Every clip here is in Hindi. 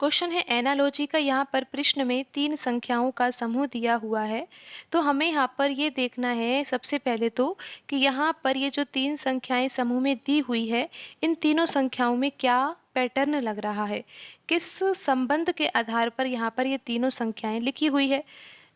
क्वेश्चन है एनालॉजी का। यहाँ पर प्रश्न में तीन संख्याओं का समूह दिया हुआ है। तो हमें यहाँ पर ये देखना है सबसे पहले तो कि यहाँ पर ये जो तीन संख्याएं समूह में दी हुई है, इन तीनों संख्याओं में क्या पैटर्न लग रहा है, किस संबंध के आधार पर यहाँ पर ये तीनों संख्याएं लिखी हुई है।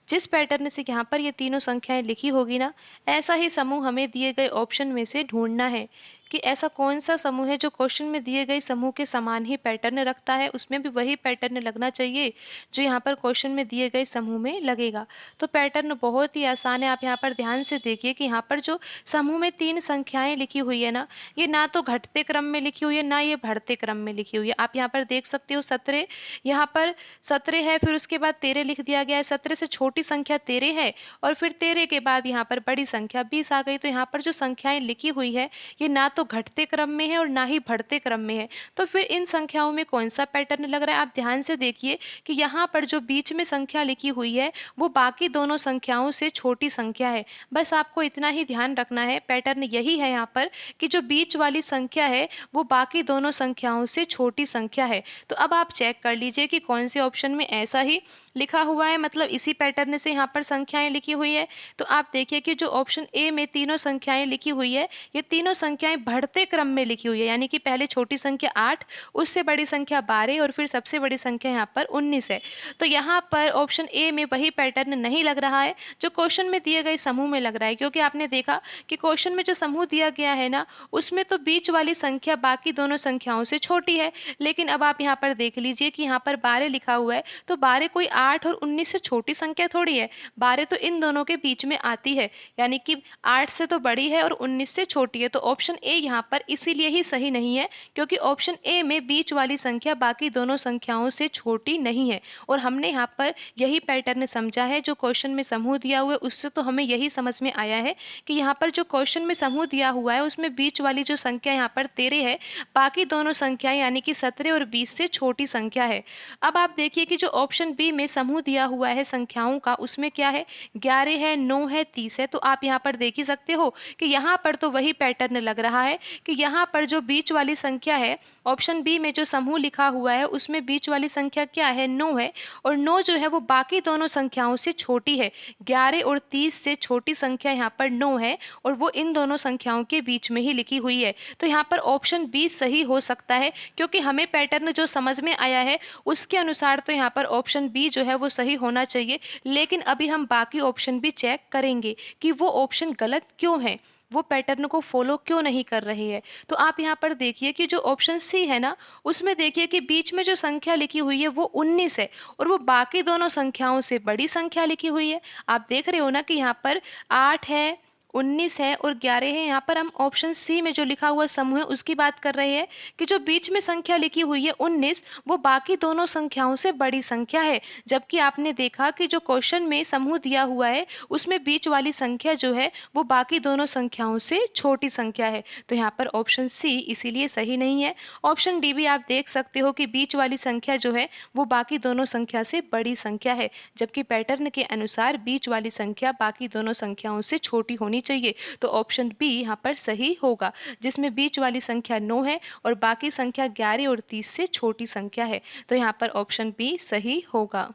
जिस पैटर्न से यहाँ पर ये तीनों संख्याएं लिखी होगी ना, ऐसा ही समूह हमें दिए गए ऑप्शन में से ढूंढना है कि ऐसा कौन सा समूह है जो क्वेश्चन में दिए गए समूह के समान ही पैटर्न रखता है, उसमें भी वही पैटर्न लगना चाहिए जो यहाँ पर क्वेश्चन में दिए गए समूह में लगेगा। तो पैटर्न बहुत ही आसान है। आप यहाँ पर ध्यान से देखिए कि यहाँ पर जो समूह में तीन संख्याएं लिखी हुई है ना, ये ना तो घटते क्रम में लिखी हुई है ना ये बढ़ते क्रम में लिखी हुई है। आप यहाँ पर देख सकते हो 17, यहाँ पर 17 है, फिर उसके बाद 13 लिख दिया गया है। 17 से छोटी संख्या 13 है और फिर 13 के बाद यहाँ पर बड़ी संख्या 20 आ गई। तो यहाँ पर जो संख्याएं लिखी हुई है ये ना तो घटते क्रम में है और ना ही बढ़ते क्रम में है। तो फिर इन संख्याओं में कौन सा पैटर्न लग रहा है, आप ध्यान से देखिए कि यहाँ पर जो बीच में संख्या लिखी हुई है वो बाकी दोनों संख्याओं से छोटी संख्या है। बस आपको इतना ही ध्यान रखना है, पैटर्न यही है यहाँ पर कि जो बीच वाली संख्या है वो बाकी दोनों संख्याओं से छोटी संख्या है। तो अब आप चेक कर लीजिए कि कौन से ऑप्शन में ऐसा ही लिखा हुआ है, मतलब इसी पैटर्न से यहाँ पर संख्याएं लिखी हुई है। तो आप देखिए कि जो ऑप्शन ए में तीनों संख्याएं लिखी हुई है, ये तीनों संख्याएं बढ़ते क्रम में लिखी हुई है, यानी कि पहले छोटी संख्या 8, उससे बड़ी संख्या 12 और फिर सबसे बड़ी संख्या यहाँ पर 19 है। तो यहाँ पर ऑप्शन ए में वही पैटर्न नहीं लग रहा है जो क्वेश्चन में दिए गए समूह में लग रहा है, क्योंकि आपने देखा कि क्वेश्चन में जो समूह दिया गया है ना, उसमें तो बीच वाली संख्या बाकी दोनों संख्याओं से छोटी है। लेकिन अब आप यहाँ पर देख लीजिए कि यहाँ पर 12 लिखा हुआ है, तो 12 कोई 8 और 19 से छोटी संख्या थोड़ी है। 12 तो इन दोनों के बीच में आती है, यानी कि 8 से तो बड़ी है और 19 से छोटी है। तो ऑप्शन ए यहाँ पर इसीलिए ही सही नहीं है, क्योंकि ऑप्शन ए में बीच वाली संख्या बाकी दोनों संख्याओं से छोटी नहीं है। और हमने यहाँ पर यही पैटर्न समझा है, जो क्वेश्चन में समूह दिया हुआ है उससे तो हमें यही समझ में आया है कि यहाँ पर जो क्वेश्चन में समूह दिया हुआ है उसमें बीच वाली जो संख्या यहाँ पर 13 है, बाकी दोनों संख्याएं यानी कि 17 और 20 से छोटी संख्या है। अब आप देखिए कि जो ऑप्शन बी में समूह दिया हुआ है संख्याओं का, उसमें क्या है, 11 है, 9 है, 30 है। तो आप यहाँ पर देख ही सकते हो कि यहाँ पर तो वही पैटर्न लग रहा है कि यहाँ पर जो बीच वाली संख्या है, ऑप्शन बी में जो समूह लिखा हुआ है उसमें बीच वाली संख्या क्या है, 9 है। और 9 जो है वो बाकी दोनों संख्याओं से छोटी है। 11 और 30 से छोटी संख्या यहाँ पर 9 है और वो इन दोनों संख्याओं के बीच में ही लिखी हुई है। तो यहाँ पर ऑप्शन बी सही हो सकता है, क्योंकि हमें पैटर्न जो समझ में आया है उसके अनुसार तो यहाँ पर ऑप्शन बी जो है वो सही होना चाहिए। लेकिन अभी हम बाकी ऑप्शन भी चेक करेंगे कि वो ऑप्शन गलत क्यों है, वो पैटर्न को फॉलो क्यों नहीं कर रहे हैं। तो आप यहाँ पर देखिए कि जो ऑप्शन सी है ना, उसमें देखिए कि बीच में जो संख्या लिखी हुई है वो 19 है और वो बाकी दोनों संख्याओं से बड़ी संख्या लिखी हुई है। आप देख रहे हो ना कि यहाँ पर 8 है, 19 है और 11 है। यहाँ पर हम ऑप्शन सी में जो लिखा हुआ समूह है उसकी बात कर रहे हैं कि जो बीच में संख्या लिखी हुई है 19, वो बाकी दोनों संख्याओं से बड़ी संख्या है। जबकि आपने देखा कि जो क्वेश्चन में समूह दिया हुआ है उसमें बीच वाली संख्या जो है वो बाकी दोनों संख्याओं से छोटी संख्या है। तो यहाँ पर ऑप्शन सी इसीलिए सही नहीं है। ऑप्शन डी भी आप देख सकते हो कि बीच वाली संख्या जो है वो बाकी दोनों संख्या से बड़ी संख्या है, जबकि पैटर्न के अनुसार बीच वाली संख्या बाकी दोनों संख्याओं से छोटी होनी चाहिए। तो ऑप्शन बी यहाँ पर सही होगा, जिसमें बीच वाली संख्या 9 है और बाकी संख्या 11 और 30 से छोटी संख्या है। तो यहाँ पर ऑप्शन बी सही होगा।